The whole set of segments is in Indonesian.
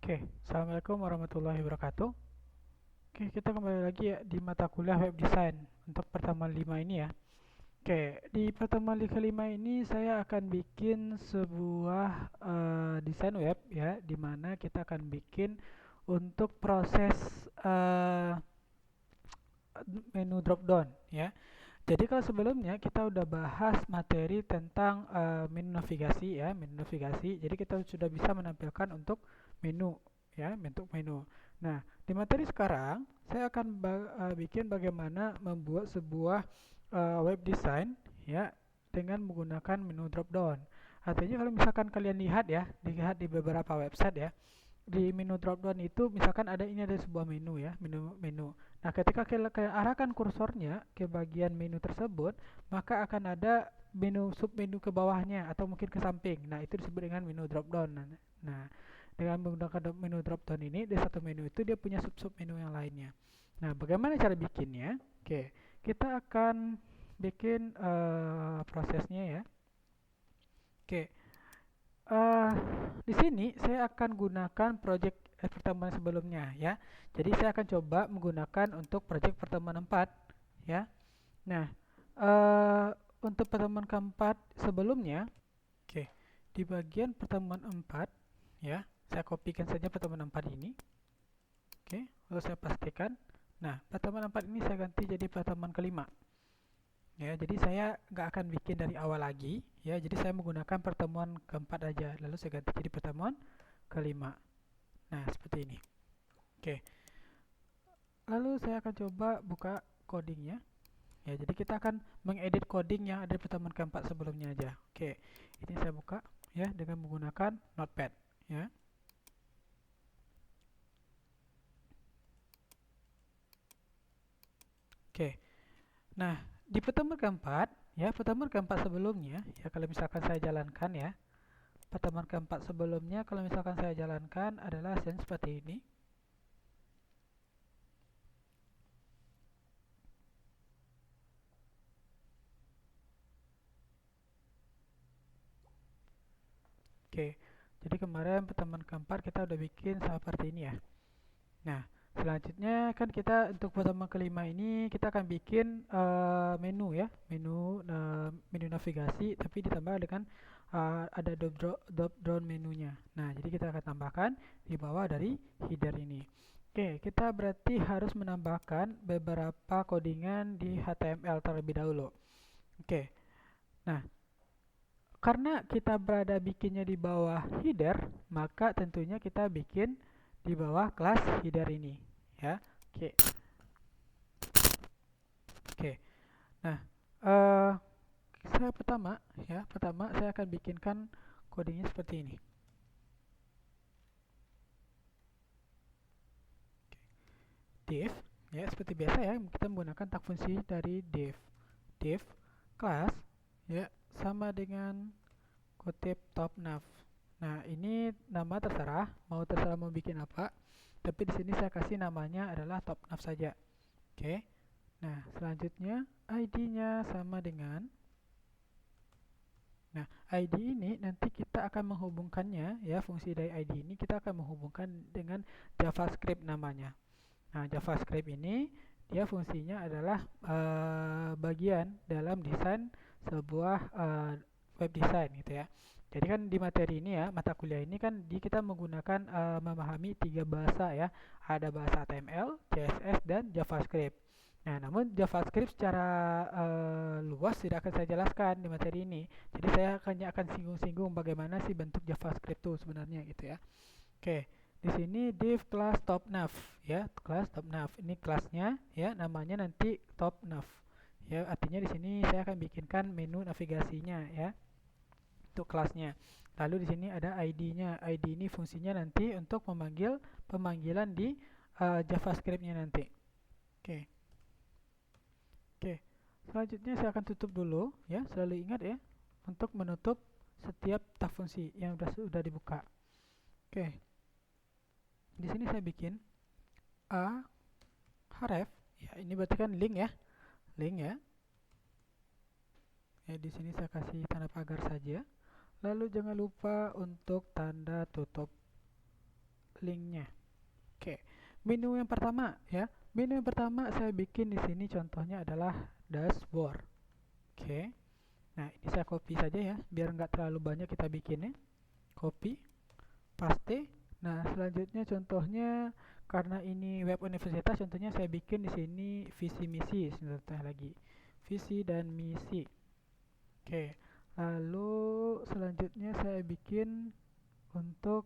Oke, Assalamualaikum warahmatullahi wabarakatuh. Oke, kita kembali lagi ya di mata kuliah web design untuk pertemuan 5 ini ya. Oke, di pertemuan kelima ini saya akan bikin sebuah desain web ya, di mana kita akan bikin untuk proses eh, menu drop down ya. Jadi kalau sebelumnya kita udah bahas materi tentang menu navigasi ya, menu navigasi. Jadi kita sudah bisa menampilkan untuk menu ya, bentuk menu. Nah, di materi sekarang saya akan bikin bagaimana membuat sebuah web design ya dengan menggunakan menu drop down. Artinya kalau misalkan kalian lihat ya, dilihat di beberapa website ya, di menu drop down itu misalkan ada sebuah menu ya, menu. Nah, ketika kalian arahkan kursornya ke bagian menu tersebut, maka akan ada menu submenu ke bawahnya atau mungkin ke samping. Nah, itu disebut dengan menu drop down. Nah, dengan menggunakan menu drop down ini di satu menu itu dia punya sub menu yang lainnya. Nah, bagaimana cara bikinnya? Oke, kita akan bikin prosesnya ya. Oke, Eh, di sini saya akan gunakan project pertemuan sebelumnya ya. Jadi saya akan coba menggunakan untuk project pertemuan 4 ya. Nah, eh, untuk pertemuan keempat sebelumnya, oke, di bagian pertemuan 4 ya, saya kopikan saja pertemuan 4 ini. Oke, lalu saya pastikan. Nah, pertemuan 4 ini saya ganti jadi pertemuan kelima. Ya, jadi saya nggak akan bikin dari awal lagi ya. Jadi saya menggunakan pertemuan keempat aja. Lalu saya ganti jadi pertemuan kelima. Nah, seperti ini. Oke. Lalu saya akan coba buka codingnya. Ya, jadi kita akan mengedit coding yang ada di pertemuan keempat sebelumnya aja. Oke. Ini saya buka ya dengan menggunakan Notepad ya. Oke. Nah, di pertemuan keempat ya, pertemuan keempat sebelumnya ya kalau misalkan saya jalankan ya. Pertemuan keempat sebelumnya kalau misalkan saya jalankan adalah hasilnya seperti ini. Oke, jadi kemarin pertemuan keempat kita udah bikin seperti ini ya. Nah, selanjutnya kan kita untuk pertemuan kelima ini kita akan bikin menu ya, menu navigasi, tapi ditambah dengan ada drop down menunya. Nah, jadi kita akan tambahkan di bawah dari header ini. Oke, kita berarti harus menambahkan beberapa codingan di HTML terlebih dahulu. Oke, nah karena kita berada bikinnya di bawah header, maka tentunya kita bikin di bawah kelas header ini, ya. Oke, oke. Nah, eh saya pertama saya akan bikinkan codingnya seperti ini. Div, ya seperti biasa ya, kita menggunakan tag fungsi dari div class, ya sama dengan kutip top nav. Nah, ini nama terserah mau bikin apa. Tapi di sini saya kasih namanya adalah top nav saja. Oke. Nah, selanjutnya ID-nya sama dengan. Nah, ID ini nanti kita akan menghubungkannya ya, fungsi dari ID ini kita akan menghubungkan dengan JavaScript namanya. Nah, JavaScript ini dia fungsinya adalah bagian dalam desain sebuah web design gitu ya. Jadi kan di materi ini ya, mata kuliah ini kan kita menggunakan memahami tiga bahasa ya. Ada bahasa HTML, CSS, dan JavaScript. Nah, namun JavaScript secara luas tidak akan saya jelaskan di materi ini. Jadi saya hanya akan singgung-singgung bagaimana sih bentuk JavaScript itu sebenarnya gitu ya. Oke, di sini div class top nav ya, class top nav. Ini kelasnya ya, namanya nanti top nav. Ya, artinya di sini saya akan bikinkan menu navigasinya ya untuk kelasnya. Lalu di sini ada ID-nya. ID ini fungsinya nanti untuk memanggil pemanggilan di JavaScript-nya nanti. Oke. Oke. Selanjutnya saya akan tutup dulu ya. Selalu ingat ya untuk menutup setiap tag fungsi yang sudah dibuka. Oke. Di sini saya bikin a href ya, ini berarti kan link ya. Ya, di sini saya kasih tanda pagar saja. Lalu jangan lupa untuk tanda tutup linknya. Oke, menu yang pertama ya. Menu yang pertama saya bikin di sini contohnya adalah dashboard. Oke. Nah, ini saya copy saja ya, biar nggak terlalu banyak kita bikinnya. Copy, paste. Nah, selanjutnya contohnya karena ini web universitas, contohnya saya bikin di sini visi misi, contohnya lagi visi dan misi. Oke, lalu selanjutnya saya bikin untuk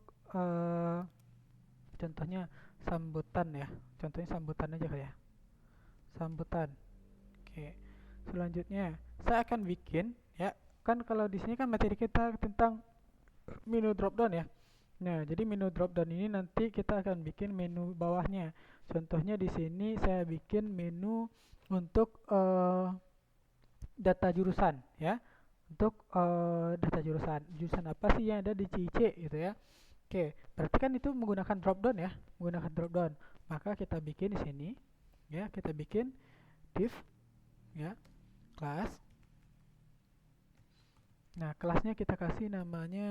contohnya sambutan ya, contohnya sambutan aja kali ya, sambutan. Oke, selanjutnya saya akan bikin ya, kan kalau di sini kan materi kita tentang menu drop down ya. Nah, jadi menu drop down ini nanti kita akan bikin menu bawahnya. Contohnya di sini saya bikin menu untuk data jurusan ya. Untuk data jurusan. Jurusan apa sih yang ada di CIC gitu ya. Oke, berarti kan itu menggunakan drop down ya, menggunakan drop down. Maka kita bikin di sini ya, kita bikin div ya, kelas. Nah, kelasnya kita kasih namanya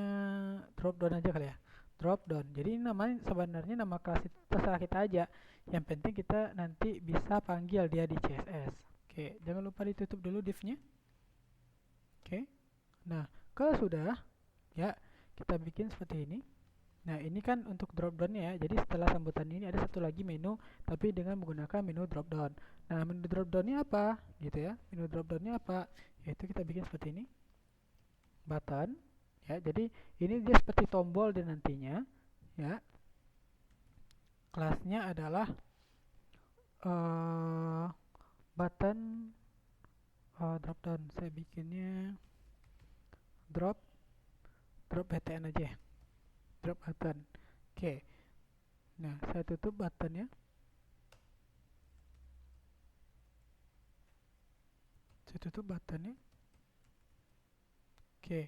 drop down aja kali ya. Drop down. Jadi ini namanya sebenarnya nama kelas itu terserah kita aja. Yang penting kita nanti bisa panggil dia di CSS. Oke, jangan lupa ditutup dulu divnya. Oke. Nah, kalau sudah ya, kita bikin seperti ini. Nah, ini kan untuk drop down-nya ya. Jadi setelah sambutan ini ada satu lagi menu tapi dengan menggunakan menu drop down. Nah, menu drop down-nya apa? Gitu ya. Menu drop down-nya apa? Yaitu kita bikin seperti ini. Button ya, jadi ini dia seperti tombol dan nantinya ya, kelasnya adalah button drop down. Saya bikinnya drop button aja, drop button. Oke, nah saya tutup buttonnya, oke.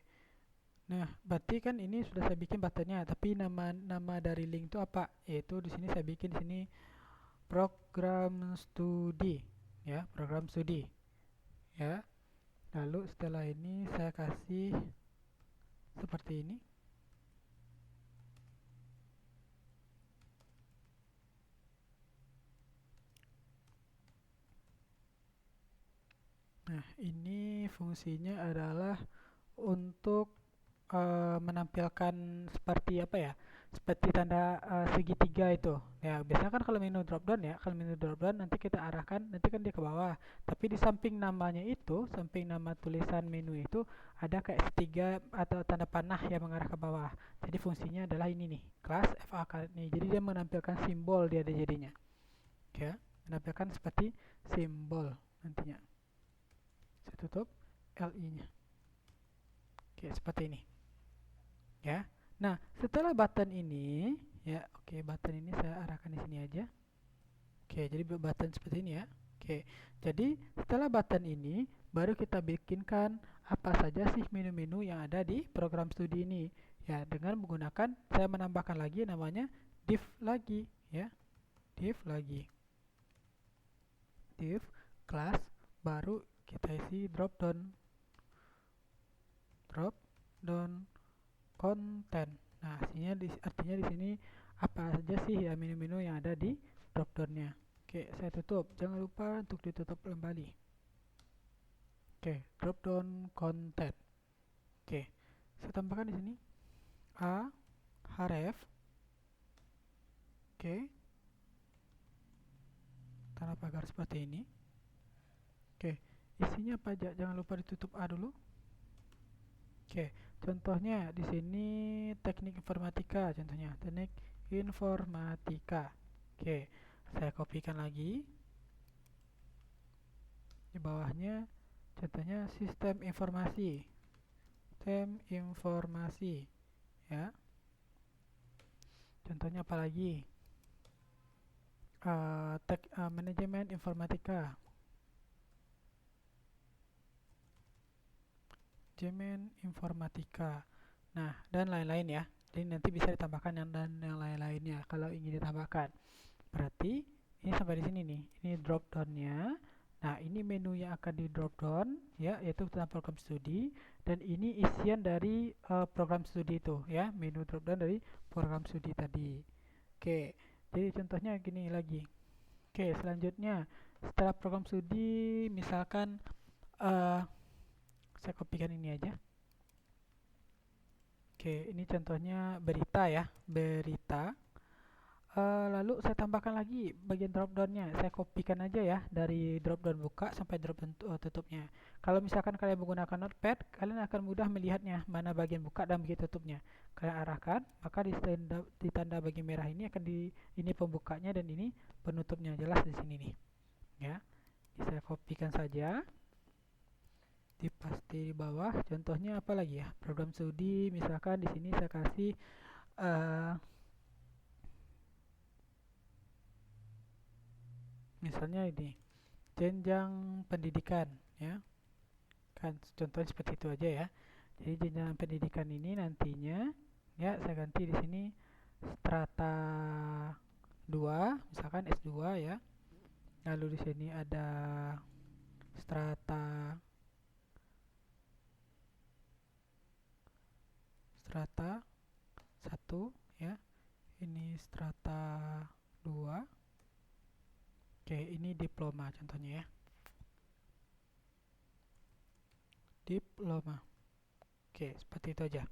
Nah, berarti kan ini sudah saya bikin buttonnya, tapi nama dari link itu apa? Yaitu di sini saya bikin di sini program studi ya, program studi ya. Lalu setelah ini saya kasih seperti ini. Nah, ini fungsinya adalah untuk menampilkan seperti apa ya, seperti tanda segitiga itu ya. Biasanya kan kalau menu drop down ya, kalau menu drop down nanti kita arahkan, nanti kan dia ke bawah, tapi di samping namanya itu, samping nama tulisan menu itu ada kayak segitiga atau tanda panah yang mengarah ke bawah. Jadi fungsinya adalah ini nih, kelas FAK nih. Jadi dia menampilkan simbol, dia ada jadinya ya, menampilkan seperti simbol nantinya. Saya tutup LI nya. Oke, seperti ini ya. Nah, setelah button ini ya, oke, button ini saya arahkan di sini aja. Oke, jadi button seperti ini ya. Oke, jadi setelah button ini baru kita bikinkan apa saja sih menu-menu yang ada di program studi ini ya, dengan menggunakan, saya menambahkan lagi namanya div lagi ya, div lagi, div class, baru kita isi drop down content. Nah, artinya di sini apa saja sih ya menu-menu yang ada di drop down-nya. Oke, saya tutup. Jangan lupa untuk ditutup kembali. Oke, drop down content. Oke, saya tambahkan di sini href. Oke, tanda pagar seperti ini. Oke, isinya apa aja? Jangan lupa ditutup A dulu. Oke, contohnya di sini teknik informatika, contohnya teknik informatika. Oke, saya kopikan lagi. Di bawahnya contohnya sistem informasi. Sistem informasi ya. Contohnya apa lagi? Manajemen informatika. Manajemen informatika. Nah, dan lain-lain ya. Jadi nanti bisa ditambahkan yang lain-lainnya kalau ingin ditambahkan. Berarti ini sampai di sini nih. Ini drop down-nya. Nah, ini menu yang akan di drop down ya, yaitu tentang program studi, dan ini isian dari program studi itu ya, menu drop down dari program studi tadi. Oke, jadi contohnya gini lagi. Oke, selanjutnya setelah program studi, misalkan eh saya kopikan ini aja. Oke, ini contohnya berita ya, berita. Lalu saya tambahkan lagi bagian drop downnya. Saya kopikan aja ya dari drop down buka sampai drop down tutupnya. Kalau misalkan kalian menggunakan notepad, kalian akan mudah melihatnya mana bagian buka dan bagian tutupnya. Kalian arahkan, maka di tanda bagian merah ini akan ini pembukanya dan ini penutupnya. Jelas di sini nih, ya. Saya kopikan saja, dipaste di bawah. Contohnya apa lagi ya? Program studi, misalkan di sini saya kasih eh misalnya ini jenjang pendidikan, ya kan, contohnya seperti itu aja ya. Jadi jenjang pendidikan ini nantinya, ya saya ganti di sini strata 2, misalkan S2 ya. Lalu di sini ada strata strata 1 ya. Ini strata 2. Oke, ini diploma contohnya ya. Diploma. Oke, seperti itu aja.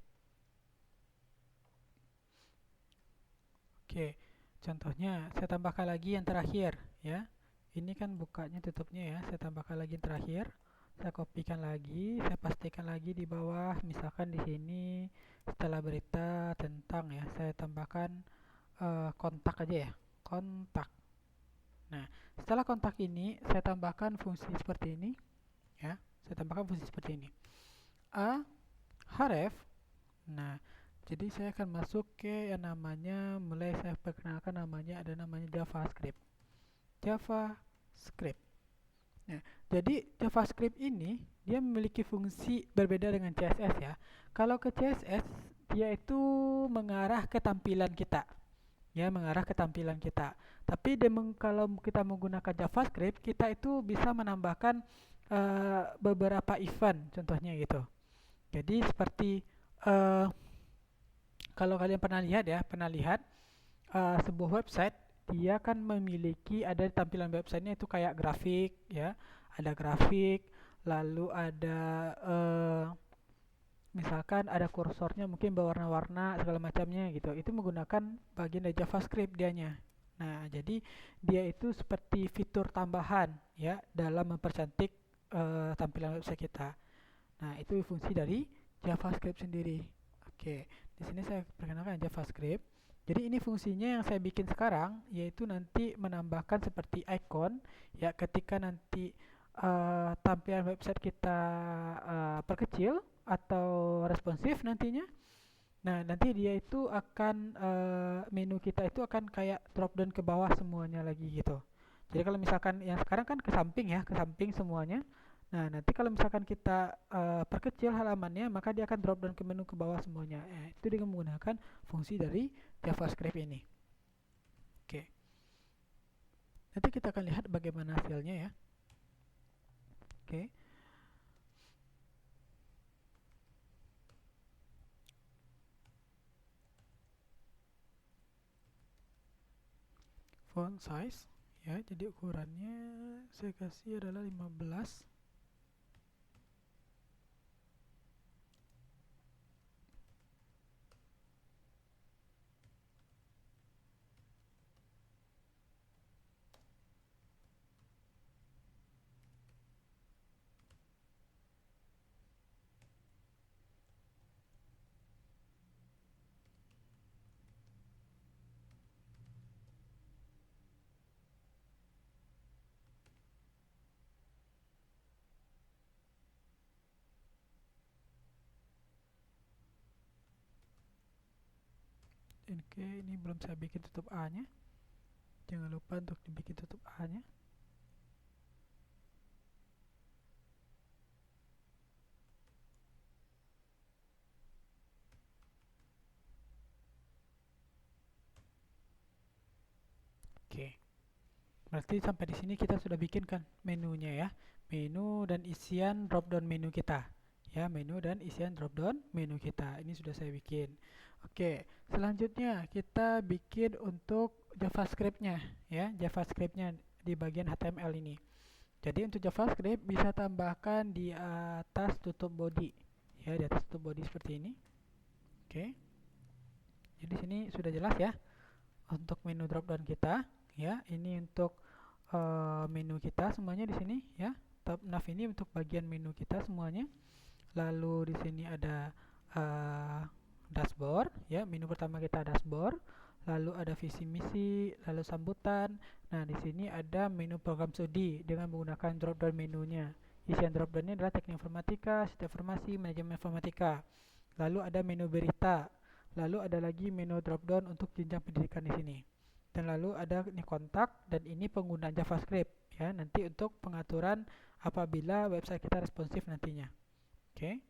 Oke, contohnya saya tambahkan lagi yang terakhir ya. Ini kan bukanya tutupnya ya. Saya tambahkan lagi yang terakhir. Saya kopikan lagi, saya pastikan lagi di bawah. Misalkan di sini setelah berita tentang ya, saya tambahkan kontak aja ya. Kontak. Nah, setelah kontak ini saya tambahkan fungsi seperti ini ya. Saya tambahkan fungsi seperti ini. A href. Nah, jadi saya akan masuk ke yang namanya, mulai saya perkenalkan namanya, ada namanya JavaScript. JavaScript. Nah, jadi JavaScript ini dia memiliki fungsi berbeda dengan CSS ya. Kalau ke CSS dia itu mengarah ke tampilan kita. Ya, mengarah ke tampilan kita. Tapi kalau kita menggunakan JavaScript, kita itu bisa menambahkan beberapa event contohnya gitu. Jadi seperti uh, kalau kalian pernah lihat ya, sebuah website, dia kan memiliki, ada tampilan websitenya itu kayak grafik ya, ada grafik, lalu ada misalkan ada kursornya mungkin berwarna-warna segala macamnya gitu. Itu menggunakan bagian dari JavaScript dianya. Nah, jadi dia itu seperti fitur tambahan ya dalam mempercantik tampilan website kita. Nah, itu fungsi dari JavaScript sendiri. Oke, di sini saya perkenalkan JavaScript. Jadi ini fungsinya yang saya bikin sekarang, yaitu nanti menambahkan seperti icon ya, ketika nanti tampilan website kita perkecil atau responsif nantinya. Nah, nanti dia itu akan menu kita itu akan kayak drop down ke bawah semuanya lagi gitu. Jadi kalau misalkan yang sekarang kan ke samping ya, ke samping semuanya. Nah, nanti kalau misalkan kita perkecil halamannya, maka dia akan drop down ke menu ke bawah semuanya. Itu dengan menggunakan fungsi dari JavaScript ini. Oke. Nanti kita akan lihat bagaimana hasilnya ya. Oke. Font size ya, jadi ukurannya saya kasih adalah 15. Oke, ini belum saya bikin tutup A-nya. Jangan lupa untuk dibikin tutup A-nya. Oke. Berarti sampai di sini kita sudah bikinkan menunya ya. Menu dan isian drop down menu kita. Ya, menu dan isian drop down menu kita. Ini sudah saya bikin. Oke, selanjutnya kita bikin untuk JavaScript-nya ya, JavaScript-nya di bagian HTML ini. Jadi untuk JavaScript bisa tambahkan di atas tutup body ya, di atas tutup body seperti ini. Oke. Jadi sini sudah jelas ya untuk menu dropdown kita ya. Ini untuk menu kita semuanya di sini ya. Tab nav ini untuk bagian menu kita semuanya. Lalu di sini ada uh, dashboard ya. Menu pertama kita dashboard. Lalu ada visi misi, lalu sambutan. Nah, di sini ada menu program studi dengan menggunakan drop-down menunya. Isian drop-downnya adalah teknik informatika, sistem informasi, manajemen informatika. Lalu ada menu berita. Lalu ada lagi menu drop-down untuk jenjang pendidikan di sini. Dan lalu ada ini kontak dan ini penggunaan JavaScript ya. Nanti untuk pengaturan apabila website kita responsif nantinya. Oke.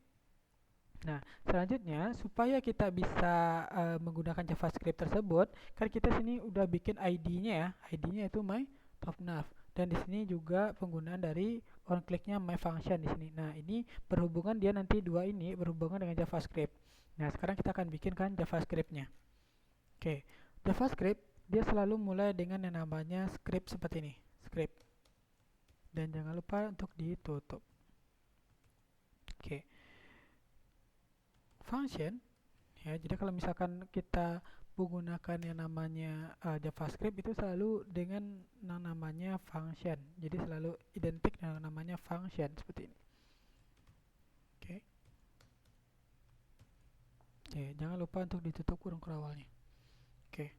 Nah, selanjutnya supaya kita bisa menggunakan JavaScript tersebut, kan kita sini udah bikin ID-nya ya. ID-nya itu my top nav. Dan di sini juga penggunaan dari on click-nya my function di sini. Nah, ini berhubungan dia nanti dua ini berhubungan dengan JavaScript. Nah, sekarang kita akan bikinkan JavaScript-nya. Oke, JavaScript dia selalu mulai dengan yang namanya script seperti ini, script. Dan jangan lupa untuk ditutup. Oke. Function ya, jadi kalau misalkan kita menggunakan yang namanya JavaScript itu selalu dengan yang namanya function, jadi selalu identik dengan namanya function seperti ini. Oke. Oke, jangan lupa untuk ditutup kurung kerawalnya. Oke.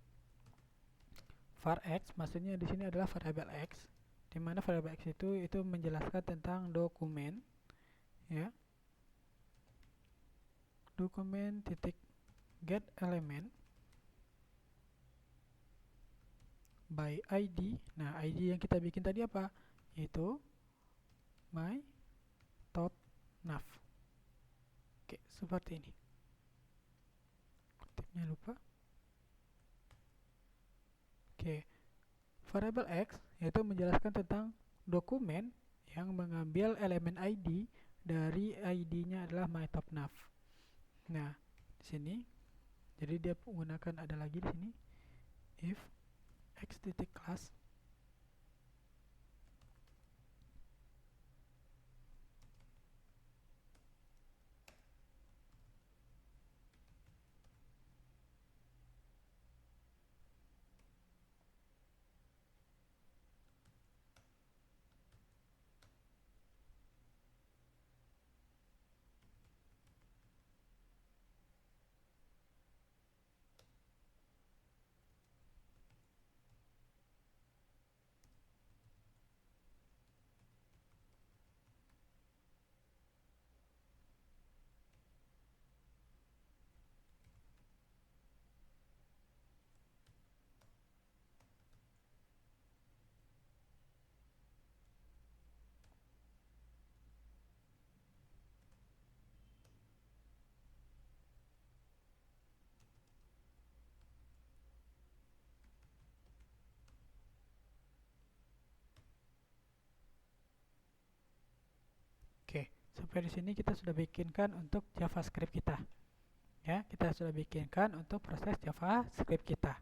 Var x maksudnya di sini adalah variabel x, di mana variabel x itu menjelaskan tentang dokumen ya. Dokumen titik get element by ID. Nah, ID yang kita bikin tadi apa? Yaitu my top nav. Oke, seperti ini. Kutipnya lupa. Oke, variabel x yaitu menjelaskan tentang dokumen yang mengambil elemen ID dari ID-nya adalah my top nav. Nah, di sini jadi dia menggunakan ada lagi di sini if x titik class Oke, sampai di sini kita sudah bikinkan untuk JavaScript kita. Ya, kita sudah bikinkan untuk proses JavaScript kita.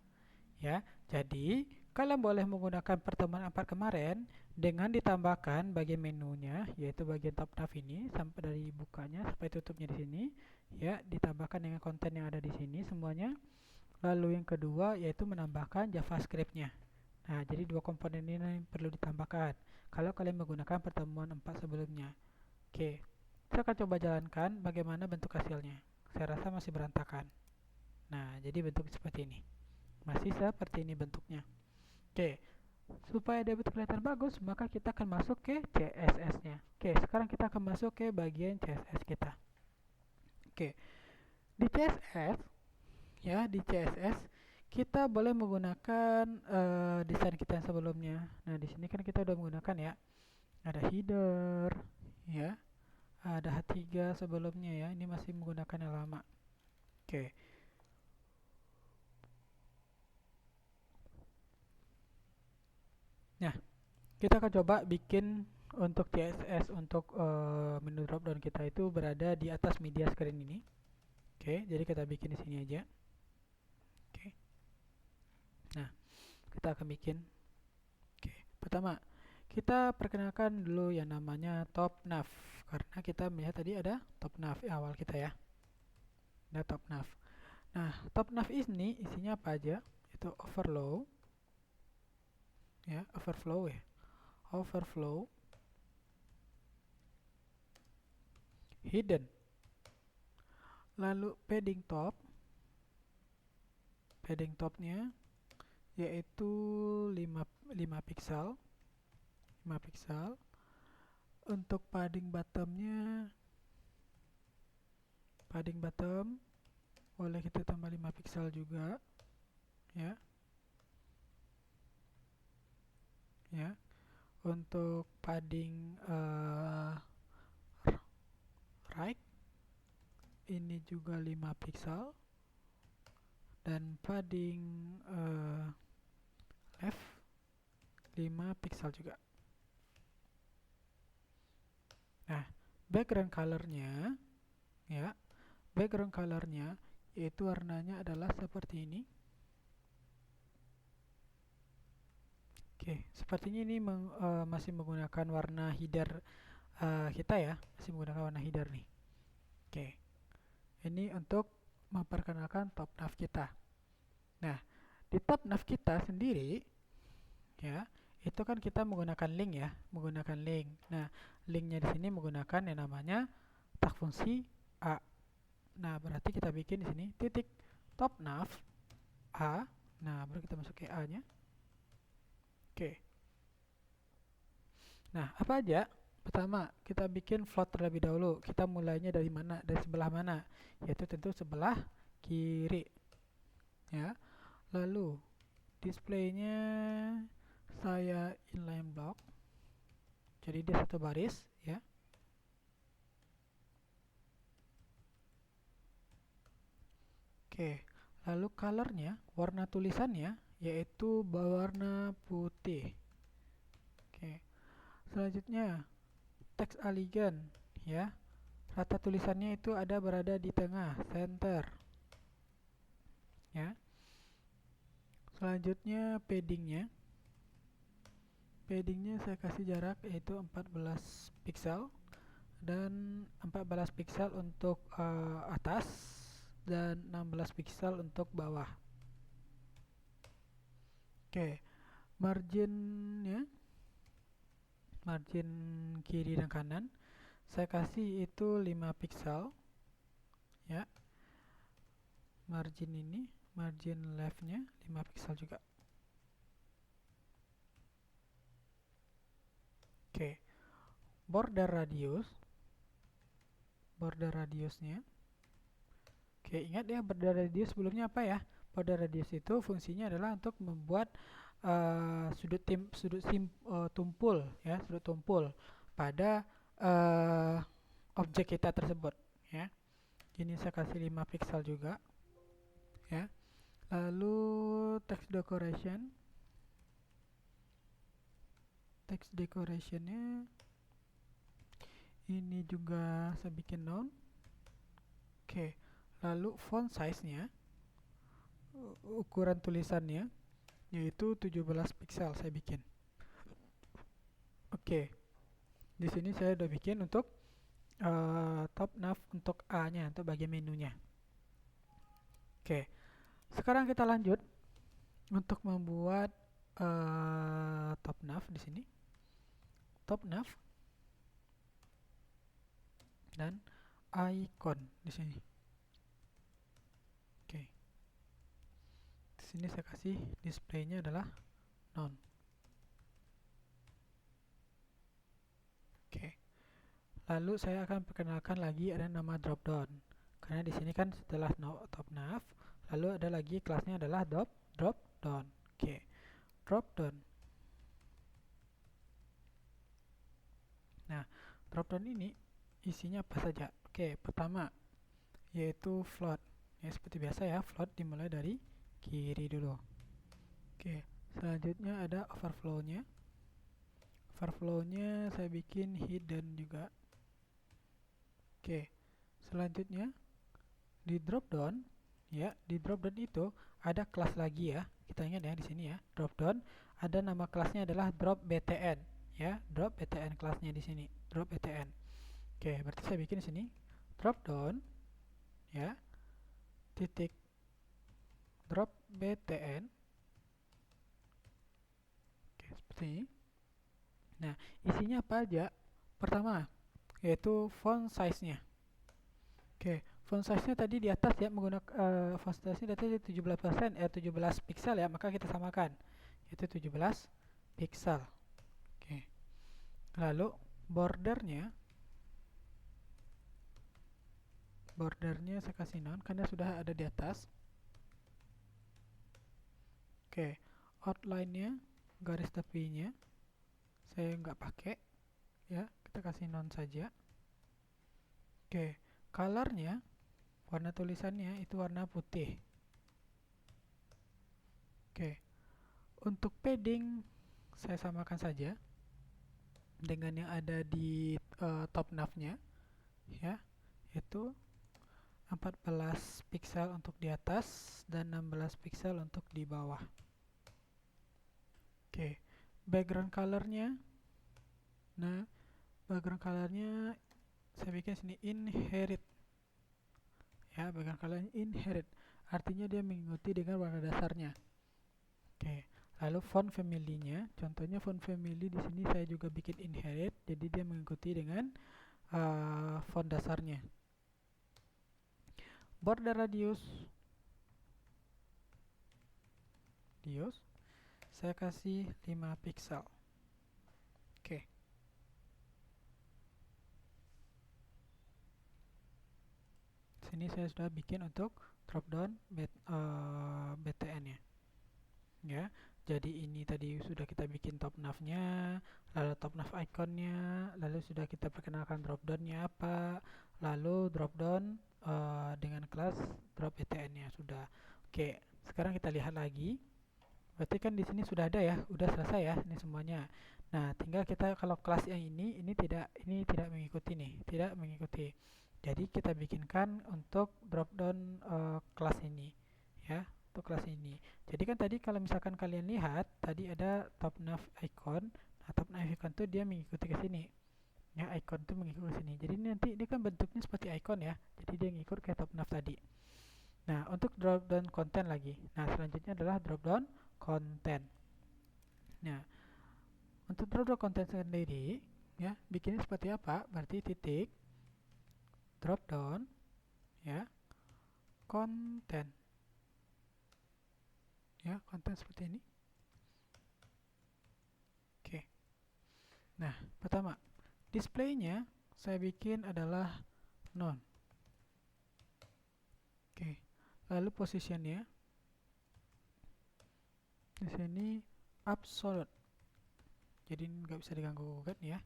Ya, jadi kalian boleh menggunakan pertemuan 4 kemarin dengan ditambahkan bagian menunya, yaitu bagian top nav ini sampai dari bukanya sampai tutupnya di sini. Ya, ditambahkan dengan konten yang ada di sini semuanya. Lalu yang kedua yaitu menambahkan JavaScript-nya. Nah, jadi dua komponen ini perlu ditambahkan kalau kalian menggunakan pertemuan 4 sebelumnya. Oke, saya akan coba jalankan bagaimana bentuk hasilnya. Saya rasa masih berantakan. Nah, jadi bentuk seperti ini. Masih seperti ini bentuknya. Oke, supaya dia betul kelihatan bagus, maka kita akan masuk ke CSS-nya. Oke, sekarang kita akan masuk ke bagian CSS kita. Oke, di CSS, ya di CSS kita boleh menggunakan desain kita yang sebelumnya. Nah, di sini kan kita udah menggunakan ya. Ada header, ya. Ada H3 sebelumnya ya. Ini masih menggunakan yang lama. Oke. Nah, kita akan coba bikin untuk CSS untuk menu dropdown kita itu berada di atas media screen ini. Oke, jadi kita bikin di sini aja. Oke. Nah, kita akan bikin. Oke, pertama kita perkenalkan dulu yang namanya top nav, karena kita melihat tadi ada top nav awal kita ya. Ada top nav. Nah, top nav ini isinya apa aja? Itu overflow, ya, overflow, hidden, lalu padding topnya yaitu 5 pixel, 5 pixel. Untuk padding bottom boleh kita tambah 5 pixel juga, ya. Ya. Untuk padding right ini juga 5 pixel, dan padding left 5 pixel juga. Nah, background colornya, ya, yaitu warnanya adalah seperti ini. Oke, sepertinya ini masih menggunakan warna header kita ya, masih menggunakan warna header nih. Oke, ini untuk memperkenalkan top nav kita. Nah, di top nav kita sendiri, ya, itu kan kita menggunakan link ya, Nah, linknya di sini menggunakan yang namanya tag fungsi A. Nah, berarti kita bikin di sini titik top nav A. Nah, baru kita masuk ke A-nya. Oke. Nah, apa aja? Pertama, kita bikin float terlebih dahulu. Kita mulainya dari mana? Dari sebelah mana? Yaitu tentu sebelah kiri. Ya. Lalu displaynya saya inline block. Jadi dia satu baris, ya. Oke. Lalu colornya, warna tulisannya yaitu berwarna putih. Oke. Selanjutnya teks alignment, ya. Rata tulisannya itu berada di tengah, center. Ya. Selanjutnya paddingnya saya kasih jarak yaitu 14 pixel, dan 14 pixel untuk atas dan 16 pixel untuk bawah. Oke, margin kiri dan kanan saya kasih itu 5 pixel, ya. Margin leftnya 5 pixel juga. Oke, border radiusnya. Oke, ingat ya, border radius sebelumnya apa ya? Border radius itu fungsinya adalah untuk membuat sudut tumpul, ya, sudut tumpul pada objek kita tersebut, ya. Ini saya kasih 5 pixel juga, ya. Lalu text decorationnya ini juga saya bikin none. Oke, lalu font size-nya, ukuran tulisannya yaitu 17 pixel saya bikin. Oke, di sini saya udah bikin untuk top nav untuk A-nya, untuk bagian menunya. Oke, sekarang kita lanjut untuk membuat top nav di sini. Top nav dan icon di sini. Oke. Di sini saya kasih displaynya adalah none. Oke. Lalu saya akan perkenalkan lagi ada nama drop down. Karena di sini kan setelah top nav, lalu ada lagi kelasnya adalah drop down. Oke. Drop down. Nah, drop down ini isinya apa saja? Oke, pertama yaitu float. Ya, seperti biasa ya, float dimulai dari kiri dulu. Oke, selanjutnya ada overflow-nya. Overflow-nya saya bikin hidden juga. Oke, selanjutnya di drop down ya, di drop down itu ada kelas lagi ya. Kita ingat ya di sini ya, drop down ada nama kelasnya adalah drop btn ya, drop btn kelasnya di sini, drop btn. Oke, berarti saya bikin di sini drop down ya, titik drop btn. Oke, seperti ini. Nah, isinya apa aja? Pertama, yaitu font size-nya. Oke, font size-nya tadi di atas ya, menggunakan font size-nya di atas 17%, 17 pixel ya, maka kita samakan. Itu 17 pixel. Oke. Lalu bordernya saya kasih none karena sudah ada di atas. Oke, outline-nya, garis tepinya saya nggak pakai ya, kita kasih none saja. Oke, color-nya, warna tulisannya itu warna putih. Oke, untuk padding saya samakan saja dengan yang ada di top nav-nya ya, yaitu 14 pixel untuk di atas dan 16 pixel untuk di bawah. Oke, background color-nya, nah background color-nya saya bikin sini inherit ya, background color-nya inherit, artinya dia mengikuti dengan warna dasarnya. Oke, lalu font family-nya, contohnya font family di sini saya juga bikin inherit, jadi dia mengikuti dengan font dasarnya. Border radius saya kasih 5 pixel. Oke. Sini saya sudah bikin untuk drop down btn-nya. Ya. Jadi ini tadi sudah kita bikin top nav-nya, lalu top nav icon-nya, lalu sudah kita perkenalkan drop down-nya apa, lalu drop down dengan kelas drop btn-nya sudah. Oke, sekarang kita lihat lagi. Berarti kan di sini sudah ada ya, udah selesai ya ini semuanya. Nah, tinggal kita kalau kelas yang ini tidak mengikuti nih, tidak mengikuti. Jadi kita bikinkan untuk drop down kelas ini ya, untuk kelas ini. Jadi kan tadi kalau misalkan kalian lihat tadi ada top nav icon. Nah, top nav icon tuh dia mengikuti ke sini. Ya, icon tuh mengikuti ke sini. Jadi nanti dia kan bentuknya seperti icon ya. Jadi dia ngikut ke top nav tadi. Nah, untuk drop down konten lagi. Nah, selanjutnya adalah drop down konten. Nah, untuk drop down konten sendiri, ya, bikinnya seperti apa? Berarti titik drop down, ya, konten, ya, konten seperti ini. Oke. Nah, pertama, displaynya saya bikin adalah none. Oke. Lalu positionnya di sini absolute, jadi nggak bisa diganggu gugat ya.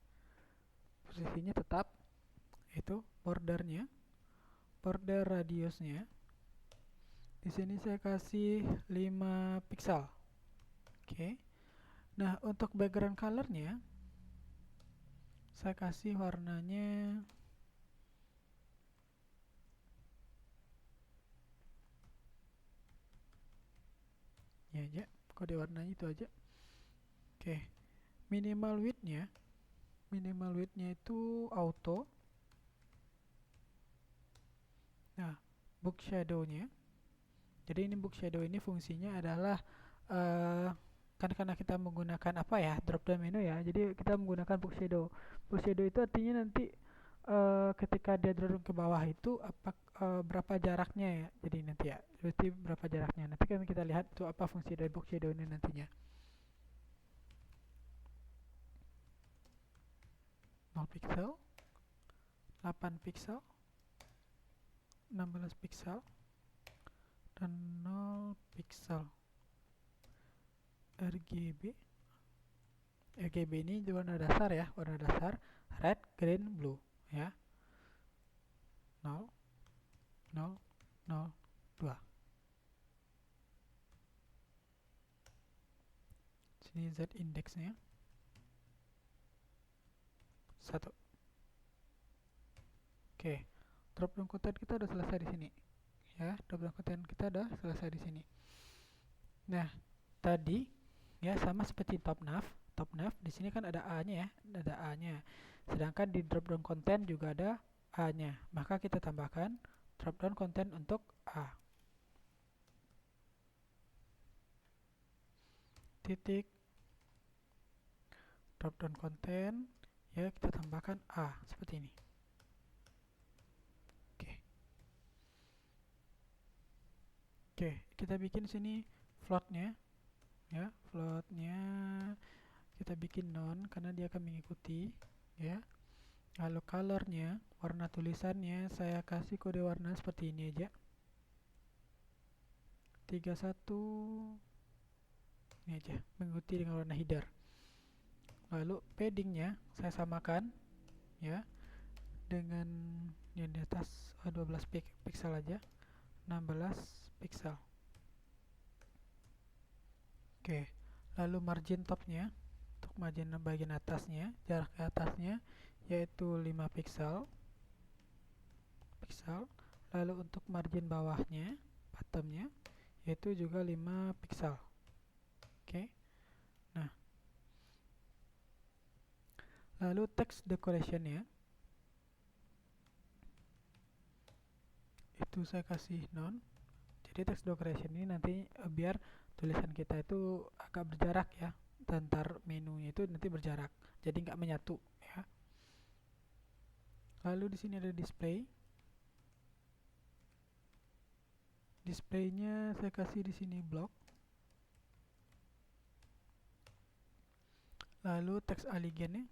Posisinya tetap, itu bordernya, border radiusnya di sini saya kasih 5 pixel. Oke. Nah, untuk background colornya saya kasih warnanya ya aja, kode warnanya itu aja. Oke. Minimal width-nya itu auto. Nah, book shadow-nya, jadi ini book shadow ini fungsinya adalah kan karena kita menggunakan apa ya, drop down menu ya, jadi kita menggunakan book shadow. Book shadow itu artinya nanti ketika dia drop down ke bawah itu berapa jaraknya ya, jadi nanti ya berarti berapa jaraknya, nanti kan kita lihat itu apa fungsi dari book shadow ini nantinya. 0 pixel, 8 pixel, 16 pixel, dan 0 pixel. RGB ini warna dasar ya, warna dasar red, green, blue ya. 0 0 0 2. Sini Z indeksnya 1. Oke, drop down konten kita udah selesai di sini ya. Drop down konten kita udah selesai di sini. Nah, tadi ya sama seperti top nav. Top nav di sini kan ada A-nya ya, ada A-nya. Sedangkan di drop down konten juga ada A-nya. Maka kita tambahkan drop down konten untuk A. Titik drop down konten, ya kita tambahkan A seperti ini. Oke, kita bikin sini floatnya, ya floatnya kita bikin none karena dia akan mengikuti, ya. Lalu colornya, warna tulisannya saya kasih kode warna seperti ini aja, 31, ini aja, mengikuti dengan warna header. Lalu paddingnya saya samakan, ya, dengan yang di atas 12 pixel aja, 16 pixel. Oke, lalu margin topnya, untuk margin bagian atasnya, jarak ke atasnya yaitu 5 pixel. Lalu untuk margin bawahnya, bottomnya, yaitu juga 5 pixel. Oke. Nah, lalu text decorationnya itu saya kasih none. Jadi text decoration ini nanti biar tulisan kita itu agak berjarak ya, antar menunya itu nanti berjarak, jadi nggak menyatu ya. Lalu di sini ada display. Displaynya saya kasih di sini block. Lalu text alignnya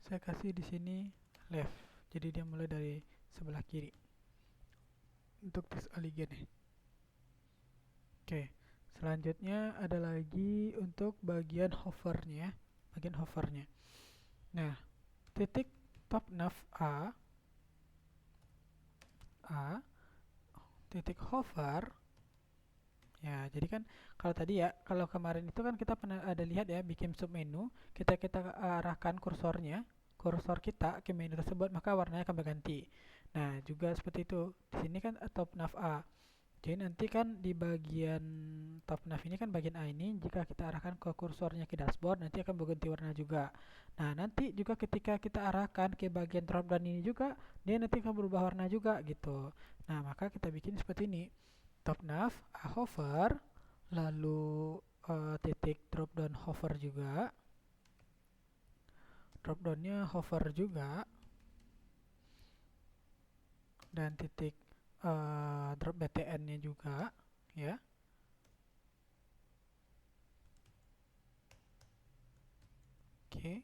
saya kasih di sini left. Jadi dia mulai dari sebelah kiri untuk text alignnya. Oke, selanjutnya ada lagi untuk bagian hovernya, Nah, titik top nav A, titik hover. Ya, jadi kan kalau tadi ya, kalau kemarin itu kan kita pernah ada lihat ya, bikin submenu, kita arahkan kursor kita ke menu tersebut, maka warnanya akan berganti. Nah, juga seperti itu. Di sini kan top nav A. Jadi nanti kan di bagian top nav ini kan bagian A ini, jika kita arahkan ke kursornya ke dashboard, nanti akan berganti warna juga. Nah, nanti juga ketika kita arahkan ke bagian drop down ini juga, dia nanti akan berubah warna juga gitu. Nah, maka kita bikin seperti ini. Top nav, hover, lalu titik drop down hover juga. Drop downnya hover juga. Dan titik drop btn-nya juga, ya. Oke.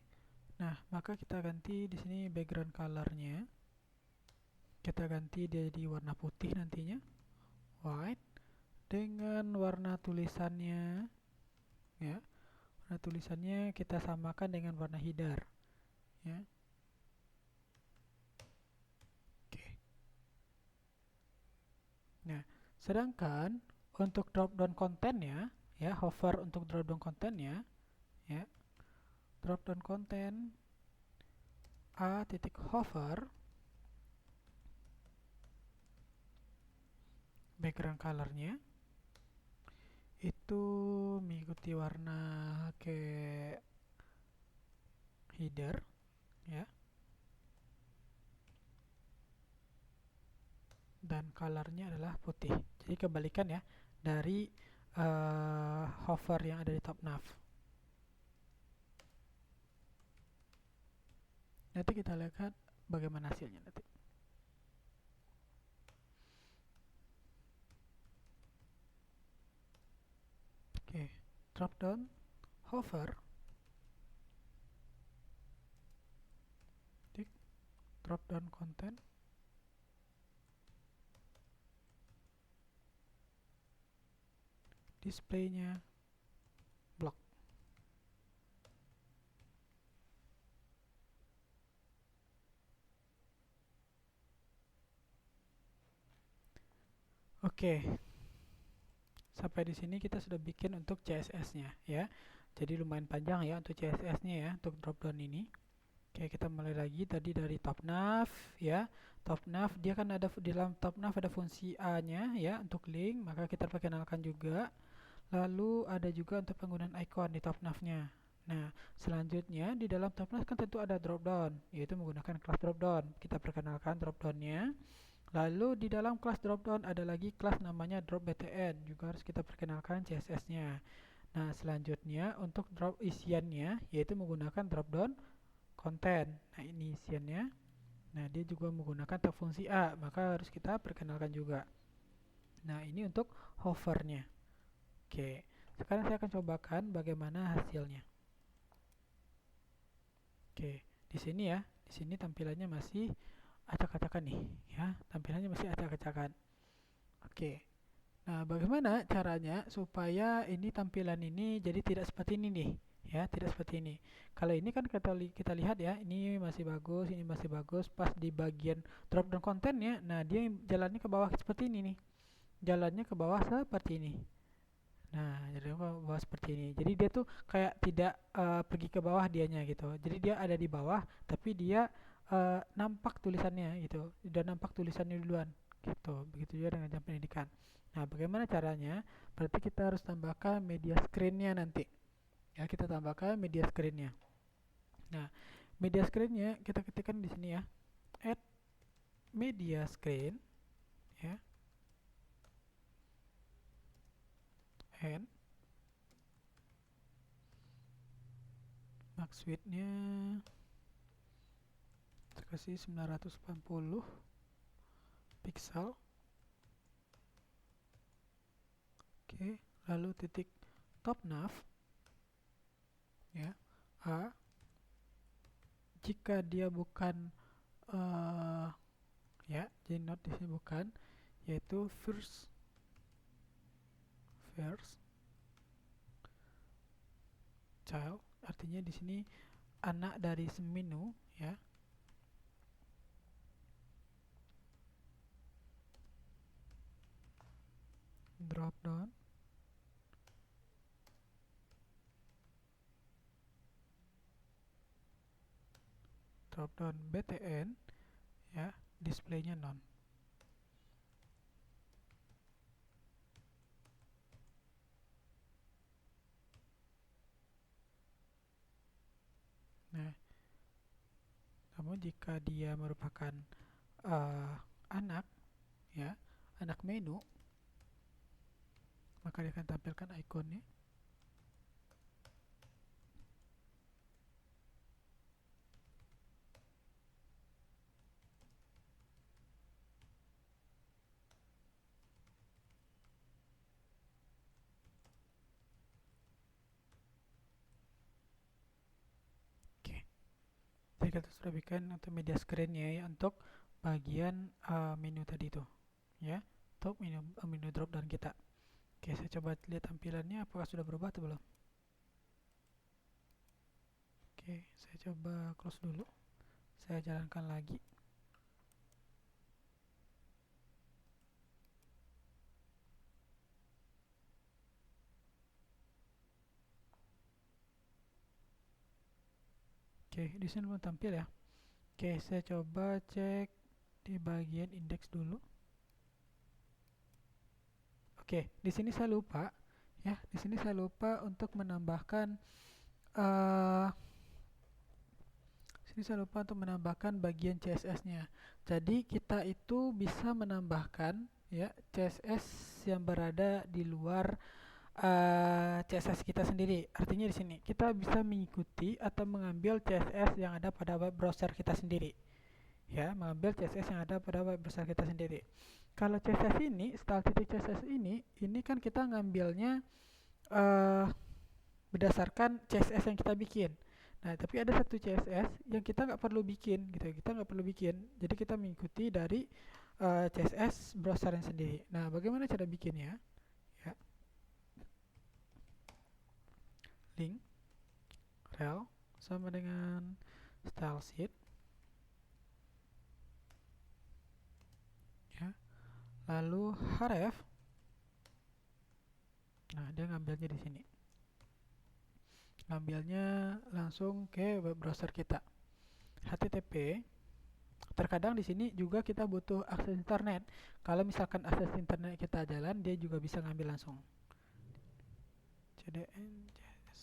Nah, maka kita ganti di sini background color-nya. Kita ganti jadi warna putih nantinya, white, dengan warna tulisannya, ya. Warna tulisannya kita samakan dengan warna header, ya. Oke. Nah, sedangkan untuk drop down kontennya, ya, hover untuk drop down kontennya, ya. Drop down konten A titik hover, background colornya itu mengikuti warna ke header, ya, dan colornya adalah putih. Jadi kebalikan ya dari hover yang ada di top nav. Nanti kita lihat bagaimana hasilnya nanti. Oke, drop down, hover, drop down content, displaynya block. Oke. Sampai di sini kita sudah bikin untuk CSS-nya ya. Jadi lumayan panjang ya untuk CSS-nya ya, untuk drop down ini. Oke, kita mulai lagi tadi dari top nav ya. Top nav dia kan ada di dalam top nav ada fungsi A-nya ya untuk link, maka kita perkenalkan juga. Lalu ada juga untuk penggunaan icon di top nav-nya. Nah, selanjutnya di dalam top nav kan tentu ada drop down, yaitu menggunakan kelas drop down. Kita perkenalkan drop down-nya. Lalu di dalam kelas drop down ada lagi kelas namanya drop btn, juga harus kita perkenalkan CSS-nya. Nah, selanjutnya untuk drop isiannya yaitu menggunakan drop down konten. Nah, ini isiannya. Nah, dia juga menggunakan tag fungsi A, maka harus kita perkenalkan juga. Nah, ini untuk hovernya. Oke, sekarang saya akan cobakan bagaimana hasilnya. Oke, di sini ya, di sini tampilannya masih acak-acakan nih, ya, tampilannya masih acak-acakan. Oke, nah bagaimana caranya supaya ini tampilan ini jadi tidak seperti ini nih, ya, tidak seperti ini. Kalau ini kan kita lihat ya, ini masih bagus, ini masih bagus. Pas di bagian drop down kontennya, nah dia jalannya ke bawah seperti ini nih, jalannya ke bawah seperti ini. Nah, jadi bawah seperti ini. Jadi dia tuh kayak tidak pergi ke bawah dianya gitu. Jadi dia ada di bawah, tapi dia nampak tulisannya gitu. Udah nampak tulisannya duluan gitu. Begitu juga dengan jam pendidikan. Nah, bagaimana caranya? Berarti kita harus tambahkan media screen-nya nanti. Ya, kita tambahkan media screen-nya. Nah, media screen-nya kita ketikkan di sini ya. Add media screen ya. And max width-nya kasih 980 pixel. Oke, lalu titik top nav ya. A jika dia bukan ya, jadi not di sini bukan, yaitu first child, artinya di sini anak dari menu ya. Drop down btn ya, displaynya non. Nah, namun jika dia merupakan anak ya, anak menu, maka dia akan tampilkan ikonnya. Oke, jadi kita sudah bikin untuk media screen-nya ya, untuk bagian menu tadi itu ya, untuk menu drop down kita. Oke, saya coba lihat tampilannya apakah sudah berubah atau belum. Oke, saya coba close dulu. Saya jalankan lagi. Oke, di sini belum tampil ya. Oke, saya coba cek di bagian indeks dulu. Oke, di sini saya lupa ya. Di sini saya lupa untuk menambahkan bagian CSS-nya. Jadi kita itu bisa menambahkan ya CSS yang berada di luar CSS kita sendiri. Artinya di sini kita bisa mengikuti atau mengambil CSS yang ada pada web browser kita sendiri. Ya, mengambil CSS yang ada pada web browser kita sendiri. Kalau CSS ini, style titik CSS ini kan kita ngambilnya berdasarkan CSS yang kita bikin. Nah, tapi ada satu CSS yang kita nggak perlu bikin, gitu. Kita nggak perlu bikin. Jadi kita mengikuti dari CSS browser yang sendiri. Nah, bagaimana cara bikinnya? Ya, link rel sama dengan style sheet. Ya, lalu href. Nah, dia ngambilnya di sini. Ngambilnya langsung ke web browser kita. HTTP. Terkadang di sini juga kita butuh akses internet. Kalau misalkan akses internet kita jalan, dia juga bisa ngambil langsung. CDN.js.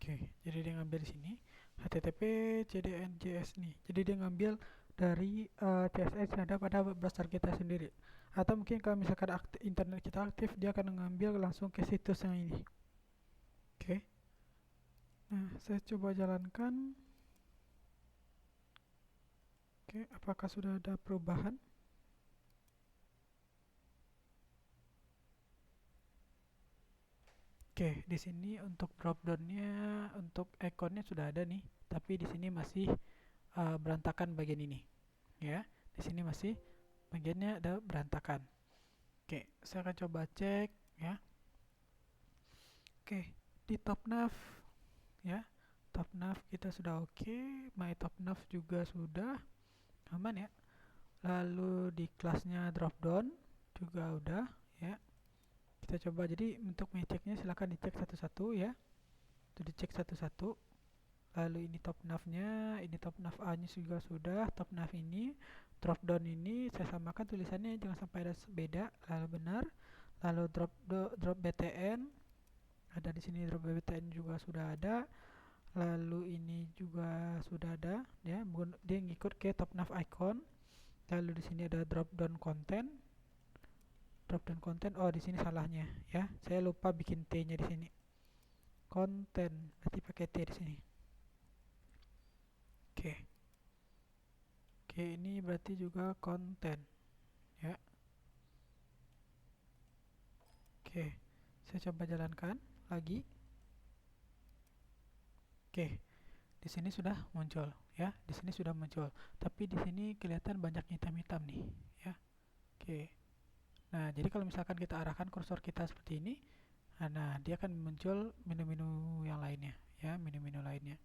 Oke, jadi dia ngambil di sini HTTP CDN.js nih. Jadi dia ngambil dari CSS yang ada pada browser kita sendiri. Atau mungkin kalau misalkan internet kita aktif, dia akan mengambil langsung ke situs yang ini. Oke. Nah, saya coba jalankan. Oke, apakah sudah ada perubahan? Oke, di sini untuk dropdownnya, untuk ikonnya sudah ada nih, tapi di sini masih berantakan bagian ini, ya. Di sini masih bagiannya ada berantakan. Oke, saya akan coba cek, ya. Oke, di top nav, ya, top nav kita sudah oke, my top nav juga sudah aman ya. Lalu di kelasnya dropdown juga udah, ya. Kita coba, jadi untuk ngeceknya silahkan dicek satu-satu ya. Itu dicek satu-satu. Lalu ini top navnya, ini top nav A nya juga sudah. Top nav ini, drop down ini saya samakan tulisannya jangan sampai ada beda. Lalu benar. Lalu drop btn ada di sini, drop btn juga sudah ada. Lalu ini juga sudah ada ya, dia ngikut ke top nav icon. Lalu di sini ada drop down content. Drop down content, oh di sini salahnya ya. Saya lupa bikin T-nya di sini. Content berarti pakai T di sini. Oke. Oke, ini berarti juga konten ya. Oke. Saya coba jalankan lagi. Oke. Di sini sudah muncul ya. Di sini sudah muncul. Tapi di sini kelihatan banyak hitam-hitam nih ya. Oke. Nah, jadi kalau misalkan kita arahkan kursor kita seperti ini, nah dia akan muncul menu-menu yang lainnya ya, menu-menu lainnya.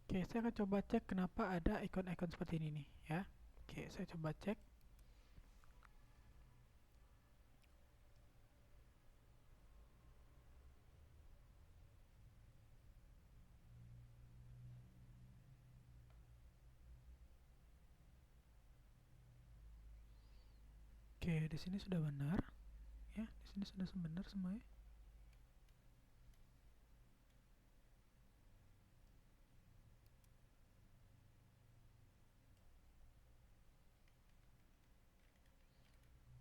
Oke, saya akan coba cek kenapa ada ikon-ikon seperti ini nih ya. Oke, saya coba cek. Oke, di sini sudah benar ya. Di sini sudah benar semuanya.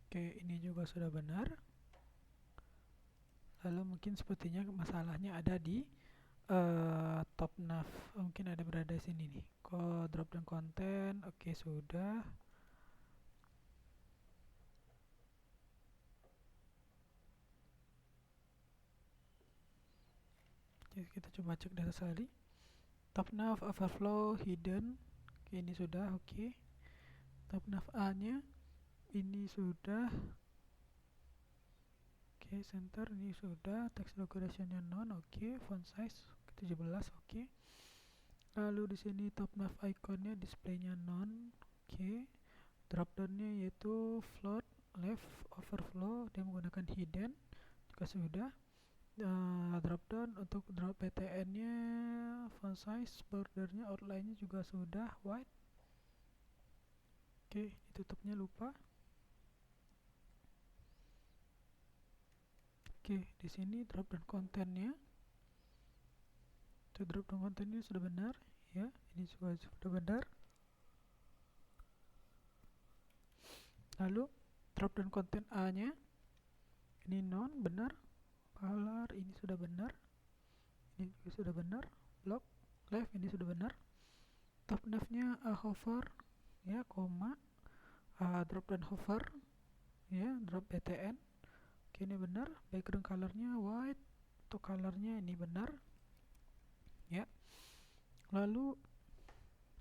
Oke, ini juga sudah benar. Lalu mungkin sepertinya masalahnya ada di top nav. Mungkin ada berada di sini nih. Drop down konten. Oke, sudah. Oke, kita coba cek data sekali. Top nav overflow hidden. Oke, ini sudah. Oke. Top nav A-nya ini sudah. Oke, center ini sudah. Text decoration-nya non. Oke, font size 17. Oke. Lalu di sini top nav iconnya displaynya non. Oke. Drop downnya yaitu float, left, overflow. Dia menggunakan hidden juga sudah. Drop down untuk drop btn nya, font size, bordernya, outline nya juga sudah white. Oke, ditutupnya lupa. Oke, di sini drop down kontennya. Itu drop down kontennya sudah benar ya. Ini juga sudah benar. Lalu drop down konten A nya ini non, benar. color ini sudah benar, ini juga sudah benar, block left ini sudah benar, top navnya hover ya, koma, drop dan hover ya, drop btn. Oke, ini benar. Background colornya white, untuk colornya ini benar ya. Lalu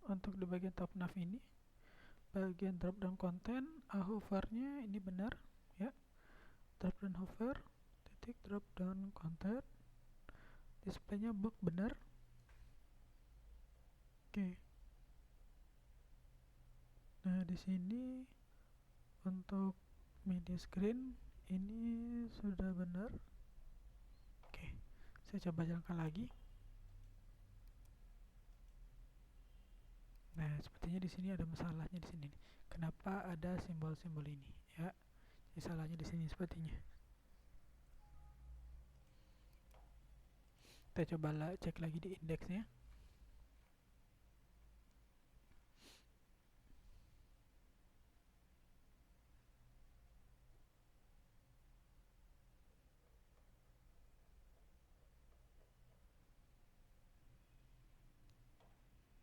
untuk di bagian top nav ini, bagian drop down content, hovernya ini benar ya, drop down hover, titik drop down content, displaynya box benar. Oke. Nah, di sini untuk media screen ini sudah benar. Oke, saya coba jalankan lagi. Nah, sepertinya di sini ada masalahnya di sini. Kenapa ada simbol-simbol ini? Ya, jadi salahnya di sini sepertinya. Kita coba cek lagi di indeksnya.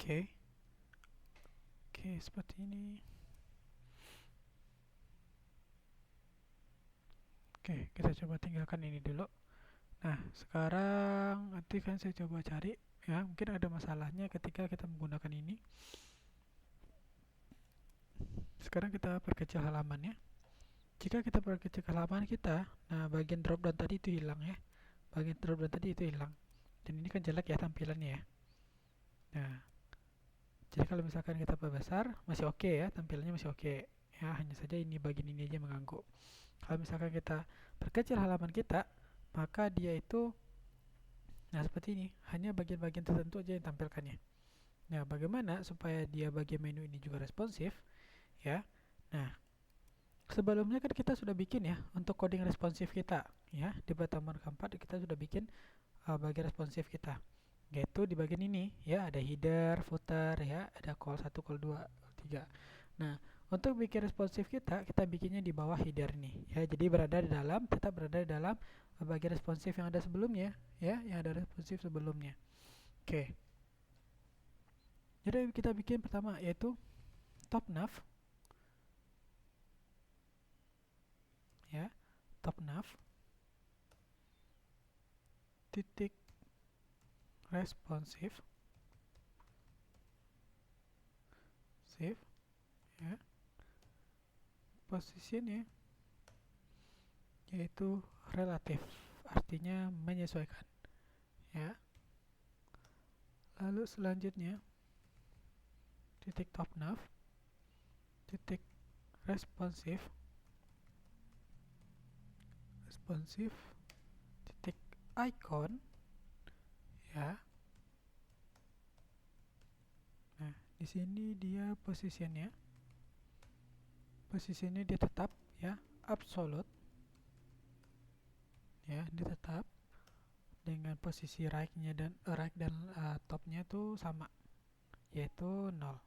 Oke. Oke, seperti ini. Oke, kita coba tinggalkan ini dulu. Nah, sekarang nanti kan saya coba cari ya, mungkin ada masalahnya ketika kita menggunakan ini. Sekarang kita perkecil halamannya. Jika kita perkecil halaman kita, nah bagian drop down tadi itu hilang ya. Bagian drop down tadi itu hilang. Dan ini kan jelek ya tampilannya ya. Nah, jadi kalau misalkan kita perbesar, masih oke ya, tampilannya masih oke. Ya, hanya saja ini bagian ini aja mengganggu. Kalau misalkan kita perkecil halaman kita, maka dia itu, nah seperti ini, hanya bagian-bagian tertentu aja yang tampilkannya. Nah, bagaimana supaya dia bagian menu ini juga responsif ya? Nah, sebelumnya kan kita sudah bikin ya untuk coding responsif kita ya, di pertemuan keempat kita sudah bikin bagian responsif kita, yaitu di bagian ini ya, ada header, footer ya, ada call 1, call 2, call 3. Nah, untuk bikin responsif kita bikinnya di bawah header ini ya, jadi tetap berada di dalam bagian responsif yang ada sebelumnya ya, yang ada responsif sebelumnya. Oke, jadi kita bikin pertama yaitu top nav ya, top nav titik responsif save ya, posisinya yaitu relatif, artinya menyesuaikan ya. Lalu selanjutnya titik top nav titik responsif titik icon ya. Nah, di sini dia posisinya dia tetap ya, absolute ya, dia tetap dengan posisi right dan topnya itu sama, yaitu 0.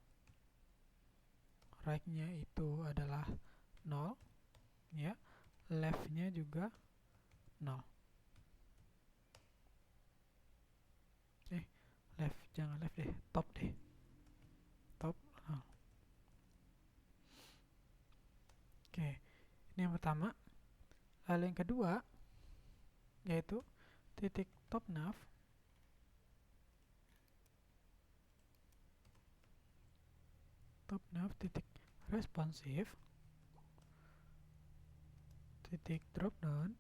Right-nya itu adalah 0 ya, left-nya juga 0. Jangan left deh, top deh, top 0. Oke, ini yang pertama. Lalu yang kedua yaitu titik top nav titik responsif titik drop down.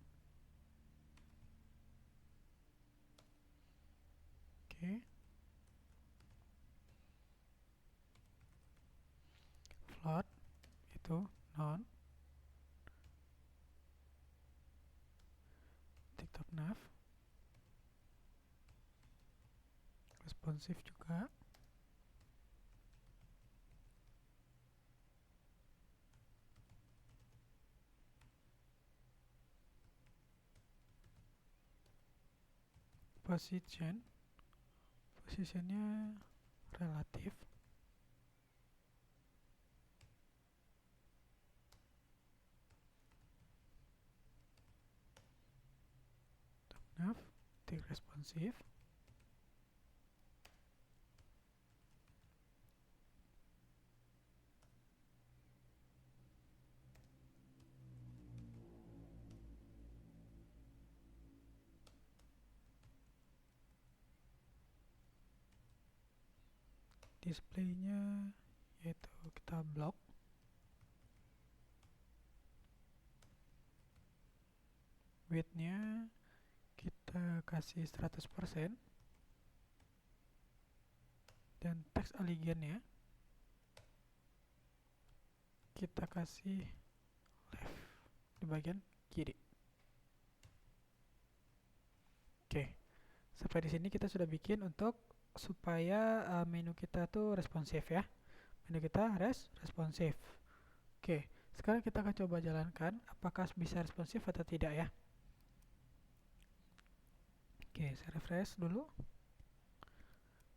Oke, float itu non, titik top nav responsif juga. Positionnya relatif. nav titik responsif. Displaynya yaitu kita blok. Width-nya kita kasih 100%. Dan teks alignnya kita kasih left di bagian kiri. Oke, sampai di sini kita sudah bikin untuk supaya menu kita tuh responsif ya. Menu kita responsif. Oke, sekarang kita akan coba jalankan apakah bisa responsif atau tidak ya. Oke, saya refresh dulu.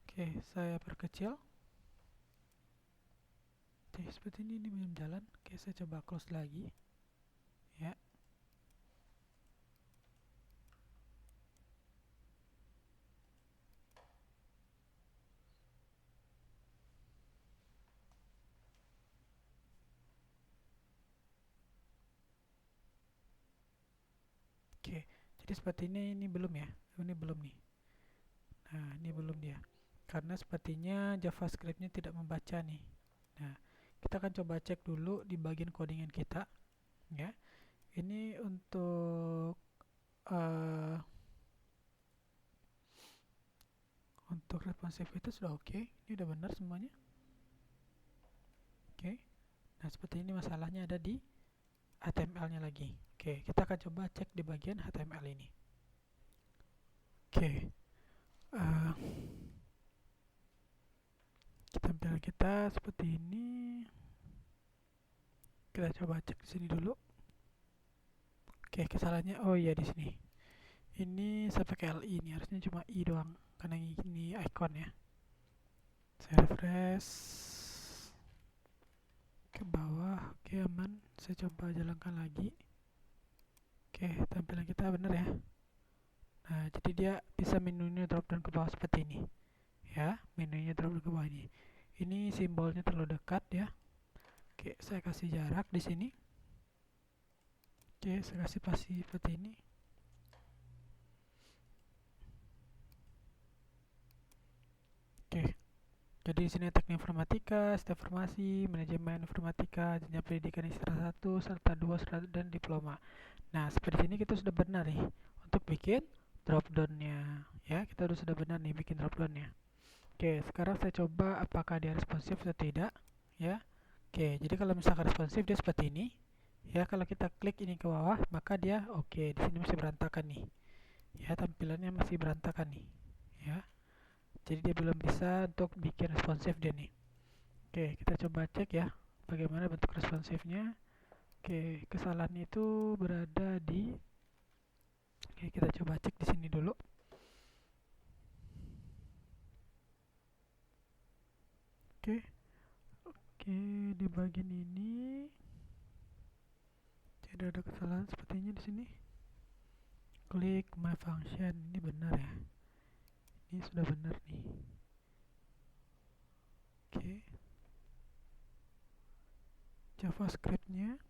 Oke, saya perkecil. Oke, seperti ini belum jalan. Oke, saya coba close lagi. Ya. Oke, jadi seperti ini belum ya. Ini belum nih. Nah, ini belum dia. Karena sepertinya JavaScript-nya tidak membaca nih. Nah, kita akan coba cek dulu di bagian codingan kita, ya. Ini untuk responsive itu sudah oke. Ini udah benar semuanya. Oke. Nah, seperti ini masalahnya ada di HTML-nya lagi. Oke, kita akan coba cek di bagian HTML ini. Oke. Tampilan kita seperti ini. Kita coba cek di sini dulu. Oke, kesalahannya oh iya di sini. Ini saya pakai LI ini, harusnya cuma I doang karena ini icon ya. Saya refresh ke bawah. Oke, aman. Saya coba jalankan lagi. Oke, tampilan kita benar ya. Nah, jadi dia bisa menunya drop down ke bawah seperti ini. Ya, menunya drop down ke bawah ini. Ini simbolnya terlalu dekat ya. Oke, saya kasih jarak di sini. Oke, saya kasih spasi seperti ini. Oke. Jadi di sini teknik informatika, sistem informasi, manajemen informatika, jenjang pendidikan istana 1, serta 2, dan diploma. Nah, seperti ini kita sudah benar nih untuk bikin drop down-nya. Ya, kita sudah benar nih bikin drop down-nya. Oke, sekarang saya coba apakah dia responsif atau tidak, ya. Oke, jadi kalau misalkan responsif dia seperti ini. Ya, kalau kita klik ini ke bawah, maka dia oke, di sini masih berantakan nih. Ya, tampilannya masih berantakan nih. Ya. Jadi dia belum bisa untuk bikin responsif dia nih. Oke, kita coba cek ya bagaimana bentuk responsifnya. Oke, kesalahan itu berada di Oke, kita coba cek di sini dulu. Oke, di bagian ini tidak ada kesalahan sepertinya di sini. Klik my function, ini benar ya. Ini sudah benar nih. Oke. JavaScript-nya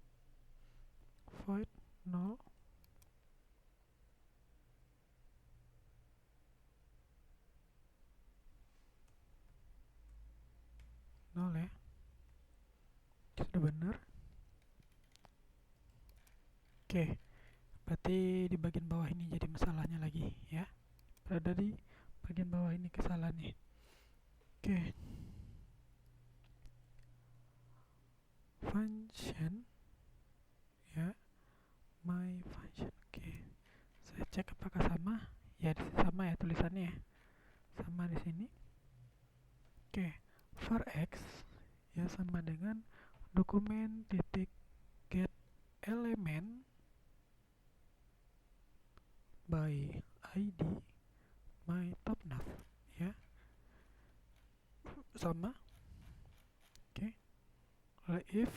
void 0. Ya. Sudah benar. Oke. Berarti di bagian bawah ini jadi masalahnya lagi ya. Berada di bagian bawah ini kesalahannya. Oke. Function ya. My function. Oke. Saya cek apakah sama. Ya, sama ya tulisannya ya. Sama di sini. Oke. For x ya sama dengan dokumen titik get element by id my top nav ya, sama. Oke. If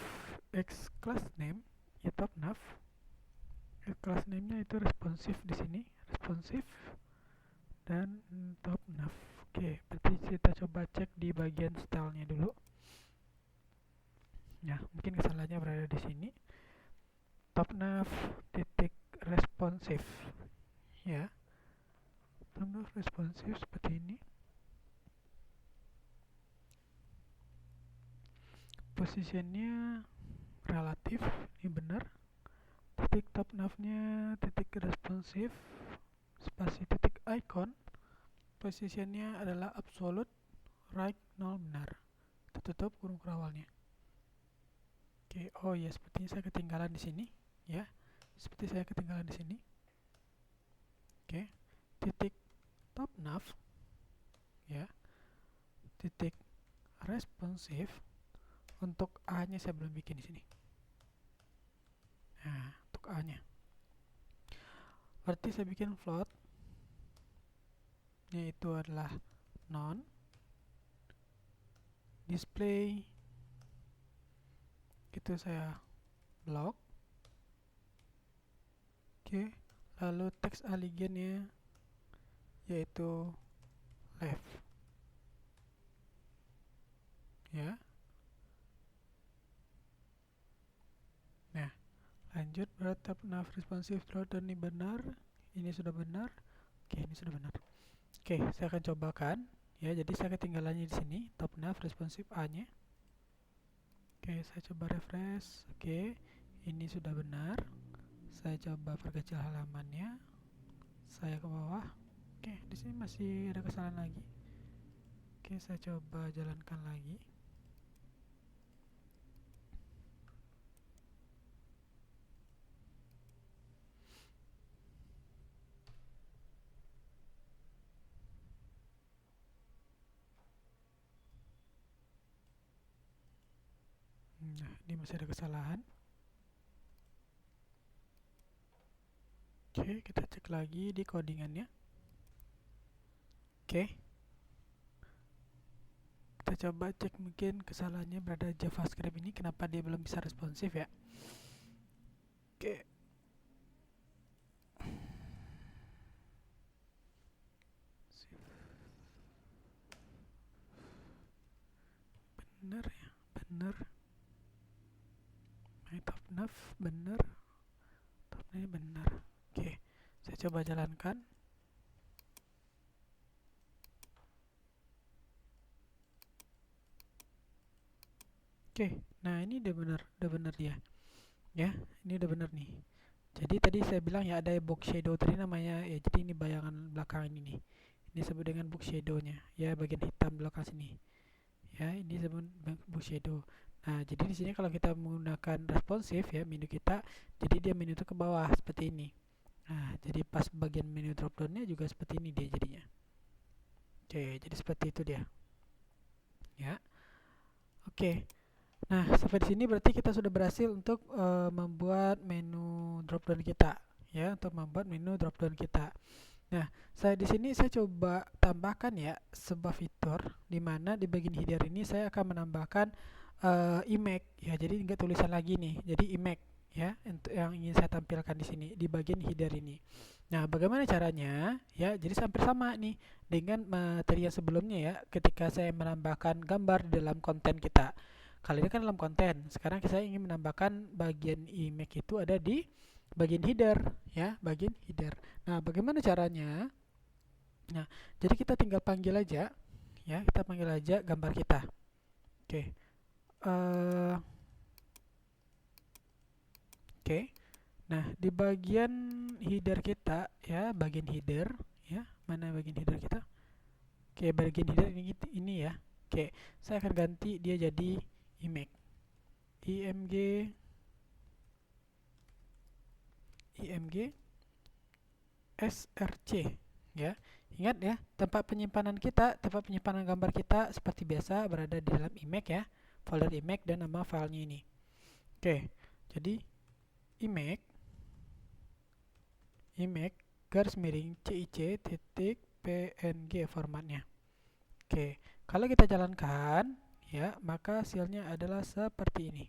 x class name ya top nav Class name-nya itu responsive di sini, responsive dan top nav. Oke, berarti kita coba cek di bagian stylenya dulu. Nah, mungkin kesalahannya berada di sini. Top nav titik responsive, ya. Top nav responsive seperti ini. Positionnya relatif, ini benar. Titik top navnya titik responsive spasi titik icon, positionnya adalah absolute right 0 benar. Tutup kurung kerawalnya. Oke, oh ya, sepertinya saya ketinggalan di sini, ya. Seperti saya ketinggalan di sini. Oke, titik top nav, ya. Titik responsive. Untuk A-nya saya belum bikin di sini. Nah, untuk A-nya. Berarti saya bikin float, yaitu adalah non display, itu saya blok. Oke, lalu teks aligennya yaitu left, ya. Nah, lanjut, bertap nav responsive float, dan ini benar, ini sudah benar. Oke, ini sudah benar. Oke, saya akan cobakan, ya. Jadi saya ketinggalannya di sini, top nav responsive A-nya. Oke, saya coba refresh. Oke, ini sudah benar. Saya coba perkecil halamannya. Saya ke bawah. Oke, di sini masih ada kesalahan lagi. Oke, saya coba jalankan lagi. Nah, ini masih ada kesalahan. Oke, kita cek lagi di codingannya. Oke, kita coba cek mungkin kesalahannya berada di JavaScript ini, kenapa dia belum bisa responsif, ya. Oke, bener ya, bener. Top nav bener, top ini bener. Oke, saya coba jalankan. Oke, nah ini udah bener dia, ya. Ini udah bener nih. Jadi tadi saya bilang ya ada box shadow tadi namanya, ya. Jadi ini bayangan belakang ini nih. Ini disebut dengan box shadow-nya, ya, bagian hitam belakang sini. Ya, ini disebut box shadow. Nah, jadi di sini kalau kita menggunakan responsive, ya, menu kita, jadi dia menu itu ke bawah seperti ini. Nah, jadi pas bagian menu drop down-nya juga seperti ini dia jadinya. Oke, jadi seperti itu dia. Ya. Oke. Nah, sampai di sini berarti kita sudah berhasil untuk membuat menu drop down kita, ya, untuk membuat menu drop down kita. Nah, di sini saya coba tambahkan, ya, sebuah fitur di mana di bagian header ini saya akan menambahkan image, ya. Jadi enggak tulisan lagi nih. Jadi image, ya, untuk yang ingin saya tampilkan di sini di bagian header ini. Nah, bagaimana caranya? Ya, jadi hampir sama nih dengan materi yang sebelumnya, ya, ketika saya menambahkan gambar di dalam konten kita. Kali ini kan dalam konten. Sekarang saya ingin menambahkan bagian image itu ada di bagian header, ya, bagian header. Nah, bagaimana caranya? Nah, jadi kita tinggal panggil aja, ya, kita panggil aja gambar kita. Oke. Oke. Nah, di bagian header kita, ya, bagian header, ya, mana bagian header kita? Oke, bagian header ini ya. Oke, saya akan ganti dia jadi image. img src, ya. Ingat, ya, tempat penyimpanan gambar kita seperti biasa berada di dalam image, ya, folder image dan nama filenya ini. Oke, jadi image garis miring cic titik png formatnya. Oke, kalau kita jalankan, ya, maka hasilnya adalah seperti ini.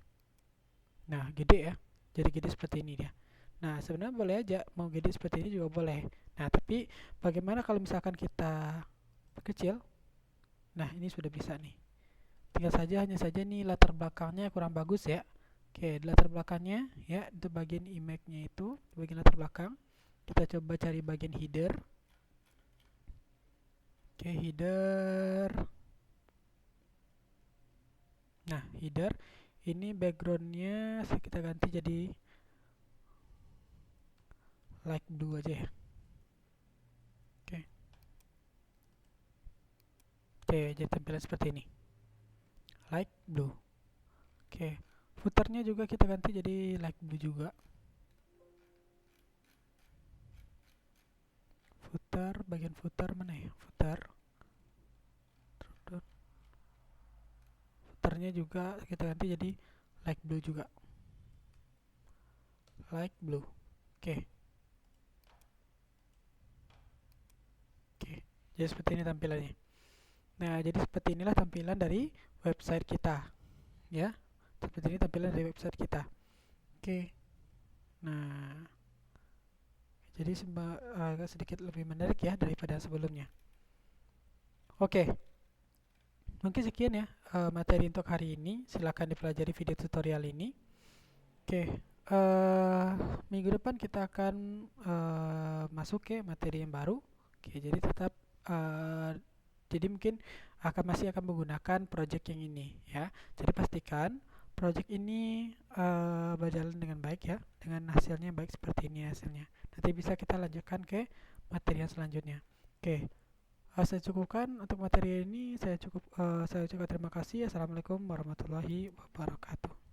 Nah, gede, ya, jadi gede seperti ini dia. Nah, sebenarnya boleh aja mau gede seperti ini juga boleh. Nah, tapi bagaimana kalau misalkan kita kecil? Nah, ini sudah bisa nih. Tinggal saja hanya saja nih latar belakangnya kurang bagus ya. Oke, di latar belakangnya ya, itu bagian image-nya itu, bagian latar belakang. Kita coba cari bagian header. Oke, header. Nah, header ini backgroundnya kita ganti jadi light blue aja ya. Oke, oke, jadi tampilan seperti ini, light blue. Oke, footernya juga kita ganti jadi light blue juga. Footer, bagian footer mana ya? Footernya juga kita ganti jadi light blue juga. Light blue. Oke. Oke. Jadi seperti ini tampilannya. Nah, jadi seperti inilah tampilan dari website kita, ya. Seperti ini tampilan dari website kita. Oke. Nah, jadi agak sedikit lebih menarik ya daripada sebelumnya. Oke. Mungkin sekian ya materi untuk hari ini. Silahkan dipelajari video tutorial ini. Oke, minggu depan kita akan masuk ke materi yang baru. Oke, jadi tetap jadi mungkin masih akan menggunakan project yang ini ya. Jadi pastikan project ini berjalan dengan baik ya, dengan hasilnya baik seperti ini hasilnya. Nanti bisa kita lanjutkan ke materi yang selanjutnya. Oke, saya cukupkan untuk materi ini. Saya ucapkan terima kasih. Assalamualaikum warahmatullahi wabarakatuh.